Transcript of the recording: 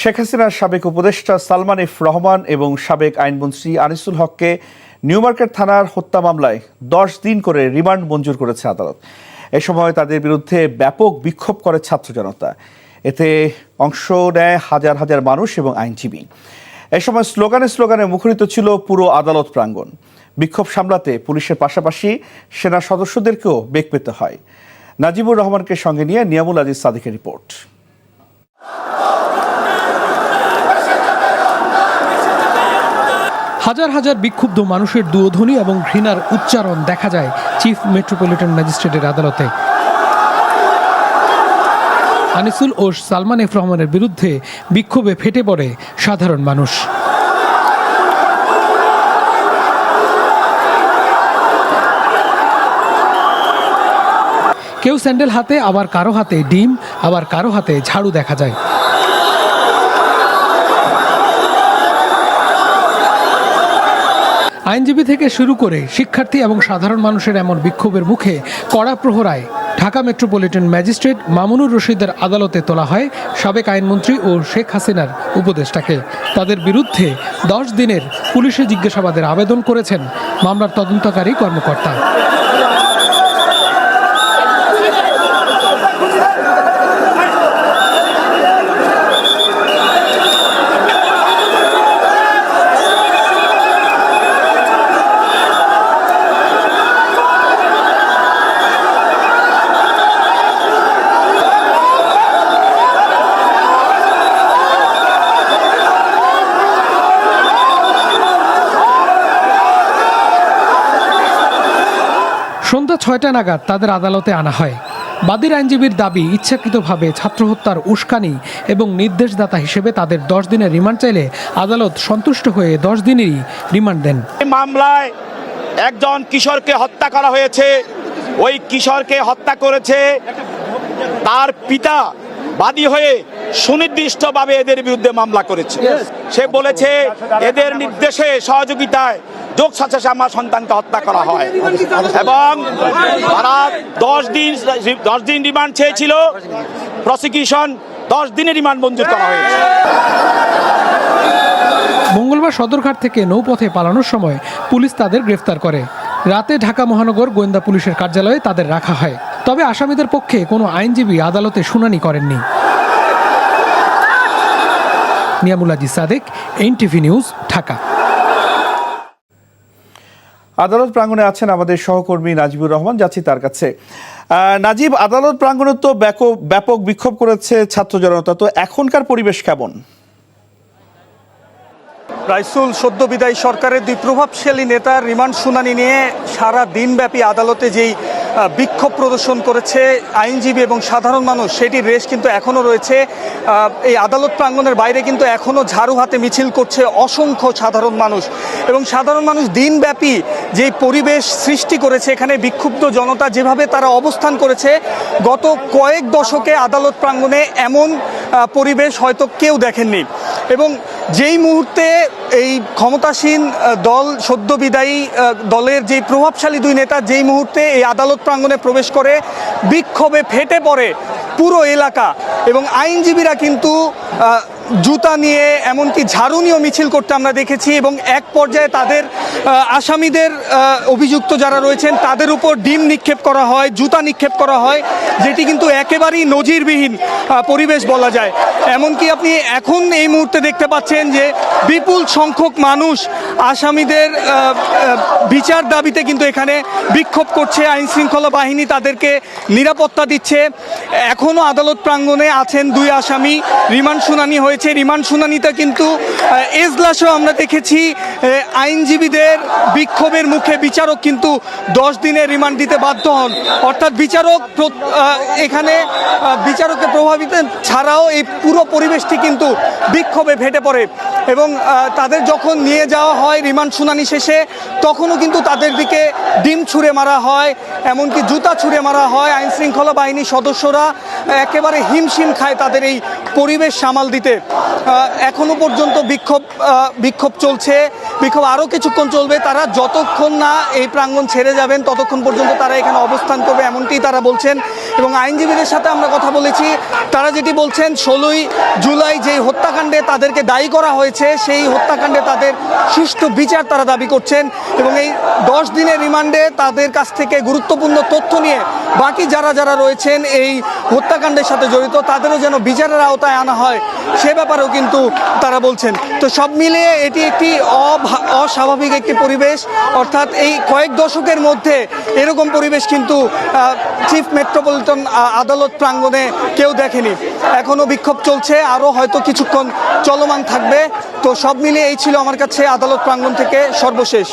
শেখ হাসিনার সাবেক উপদেষ্টা সালমান এফ রহমান এবং সাবেক আইনমন্ত্রী আনিসুল হককে নিউ মার্কেট থানার হত্যা মামলায় 10 দিন করে রিমান্ড মঞ্জুর করেছে আদালত। এ সময় তাদের বিরুদ্ধে ব্যাপক বিক্ষোভ করে ছাত্র জনতা। এতে অংশ নেয় হাজার হাজার মানুষ এবং আইনজীবী। এ সময় স্লোগানে মুখরিত ছিল পুরো আদালত প্রাঙ্গণ। বিক্ষোভ সামলাতে পুলিশের পাশাপাশি সেনা সদস্যদেরকেও বেগ পেতে হয়। নাজিবুর রহমানকে সঙ্গে নিয়ে নিয়ামুল আজিজ সাদিকের রিপোর্ট। হাজার হাজার বিক্ষুব্ধ মানুষের দুয়োধ্বনি এবং ঘৃণার উচ্চারণ দেখা যায় চিফ মেট্রোপলিটন ম্যাজিস্ট্রেটের আদালতে। আনিসুল ও সালমান এফ রহমানের বিরুদ্ধে বিক্ষোভে ফেটে পড়ে সাধারণ মানুষ। কেউ স্যান্ডেল হাতে, আবার কারো হাতে ডিম, আবার কারো হাতে ঝাড়ু দেখা যায়। আইনজীবী থেকে শুরু করে শিক্ষার্থী এবং সাধারণ মানুষের এমন বিক্ষোভের মুখে কড়া প্রহরায় ঢাকা মেট্রোপলিটন ম্যাজিস্ট্রেট মামুনুর রশিদের আদালতে তোলা হয় সাবেক আইনমন্ত্রী ও শেখ হাসিনার উপদেষ্টাকে। তাদের বিরুদ্ধে 10 দিনের পুলিশি জিজ্ঞাসাবাদের আবেদন করেছেন মামলার তদন্তকারী কর্মকর্তা। সন্ধ্যা 6টা নাগাদ তাদের আদালতে আনা হয়। বাদীর আইনজীবীর দাবি, ইচ্ছাকৃতভাবে ছাত্র হত্যার উস্কানি এবং নির্দেশদাতা হিসেবে তাদের 10 দিনের রিমান্ড চাইলে আদালত সন্তুষ্ট হয়ে 10 দিনেরই রিমান্ড দেন। মামলায় একজন কিশোরকে হত্যা করা হয়েছে। ওই কিশোরকে হত্যা করেছে তার পিতা বাদী হয়ে সুনির্দিষ্টভাবে এদের বিরুদ্ধে মামলা করেছে। সে বলেছে এদের নির্দেশে সহযোগিতায় যোগ সাথে আমার সন্তানকে হত্যা করা হয় এবং তারা 10 দিন রিমান্ড চেয়েছিল। প্রসিকিউশন 10 দিনের রিমান্ড মঞ্জুর করা হয়েছে। মঙ্গলবার সদরঘাট থেকে নৌপথে পালানোর সময় পুলিশ তাদের গ্রেফতার করে। রাতে ঢাকা মহানগর গোয়েন্দা পুলিশের কার্যালয়ে তাদের রাখা হয়। তবে আসামিদের পক্ষে কোনো আইনজীবী আদালতে শুনানি করেননি। Niamul Aziz Sadiq, NTV news, Dhaka. আদালত প্রাঙ্গণে আছেন আমাদের সহকর্মী নাজিবুর রহমান, যাচ্ছি তার কাছে। নাজিব, আদালত প্রাঙ্গণে তো ব্যাপক বিক্ষোভ করেছে ছাত্র জনতা, তো এখনকার পরিবেশ কেমন? রাইসুল, সদ্য বিদায়ী সরকারের 2 প্রভাবশালী নেতার রিমান্ড শুনানি নিয়ে সারা দিনব্যাপী আদালতে যেই বিক্ষোভ প্রদর্শন করেছে আইনজীবী এবং সাধারণ মানুষ, সেটির রেশ কিন্তু এখনও রয়েছে। এই আদালত প্রাঙ্গণের বাইরে কিন্তু এখনও ঝাড়ু হাতে মিছিল করছে অসংখ্য সাধারণ মানুষ। এবং সাধারণ মানুষ দিনব্যাপী যেই পরিবেশ সৃষ্টি করেছে, এখানে বিক্ষুব্ধ জনতা যেভাবে তারা অবস্থান করেছে, গত কয়েক দশকে আদালত প্রাঙ্গণে এমন পরিবেশ হয়তো কেউ দেখেননি। এবং যেই মুহূর্তে এই ক্ষমতাসীন দল, সদ্য বিদায়ী দলের যেই প্রভাবশালী 2 নেতা যেই মুহূর্তে এই আদালত প্রাঙ্গণে প্রবেশ করে, বিক্ষোভে ফেটে পড়ে পুরো এলাকা। এবং আইনজীবীরা কিন্তু জুতা নিয়ে, এমনকি ঝাড়ু নিয়েও মিছিল করতে আমরা দেখেছি। এবং এক পর্যায়ে তাদের আসামিদের অভিযুক্ত যারা রয়েছেন তাদের উপর ডিম নিক্ষেপ করা হয়, জুতা নিক্ষেপ করা হয়, যেটি কিন্তু একেবারেই নজিরবিহীন পরিবেশ বলা যায়। এমনকি আপনি এখন এই মুহূর্তে দেখতে পাচ্ছেন যে বিপুল সংখ্যক মানুষ আসামিদের বিচার দাবিতে কিন্তু এখানে বিক্ষোভ করছে। আইন শৃঙ্খলা বাহিনী তাদেরকে নিরাপত্তা দিচ্ছে। এখনও আদালত প্রাঙ্গণে আছেন 2 আসামি। রিমান্ড শুনানি হয়েছে। রিমান্ড শুনানিতে কিন্তু এজলাসও আমরা দেখেছি। আইনজীবীদের বিক্ষোভের মুখে বিচারক কিন্তু 10 দিনের রিমান্ড দিতে বাধ্য হন। অর্থাৎ এখানে বিচারককে প্রভাবিত ছাড়াও এই পুরো পরিবেশটি কিন্তু বিক্ষোভে ফেটে পড়ে। এবং তাদের যখন নিয়ে যাওয়া হয় রিমান্ড শুনানি শেষে, তখনও কিন্তু তাদের দিকে ডিম ছুঁড়ে মারা হয়, এমনকি জুতা ছুঁড়ে মারা হয়। আইন শৃঙ্খলা বাহিনী সদস্যরা একেবারে হিমশিম খায় তাদের এই পরিবেশ সামাল দিতে। এখনো পর্যন্ত বিক্ষোভ চলছে, বিক্ষোভ আরও কিছুক্ষণ চলবে। তারা যতক্ষণ না এই প্রাঙ্গণ ছেড়ে যাবেন ততক্ষণ পর্যন্ত তারা এখানে অবস্থান করবে, এমনটি তারা বলছেন। এবং আইনজীবীদের সাথে আমরা কথা বলেছি, তারা যেটি বলছেন 16ই জুলাই যেই হত্যাকাণ্ডে তাদেরকে দায়ী করা হয়েছে সেই হত্যাকাণ্ডে তাদের সুষ্ঠু বিচার তারা দাবি করছেন এবং এই 10 দিনের রিমান্ডে তাদের কাছ থেকে গুরুত্বপূর্ণ তথ্য নিয়ে বাকি যারা রয়েছেন এই হত্যাকাণ্ডের সাথে জড়িত তাদেরও যেন বিচারের আওতায় আনা হয় সে ব্যাপারেও কিন্তু তারা বলছেন। তো সব মিলিয়ে এটি একটি অস্বাভাবিক একটি পরিবেশ, অর্থাৎ এই কয়েক দশকের মধ্যে এরকম পরিবেশ কিন্তু চিফ মেট্রোপলিটন আদালত প্রাঙ্গণে কেউ দেখেনি। এখনও বিক্ষোভ চলছে, আরও হয়তো কিছুক্ষণ চলমান থাকবে। তো সব মিলিয়ে এই ছিল আমার কাছে আদালত প্রাঙ্গণ থেকে সর্বশেষ।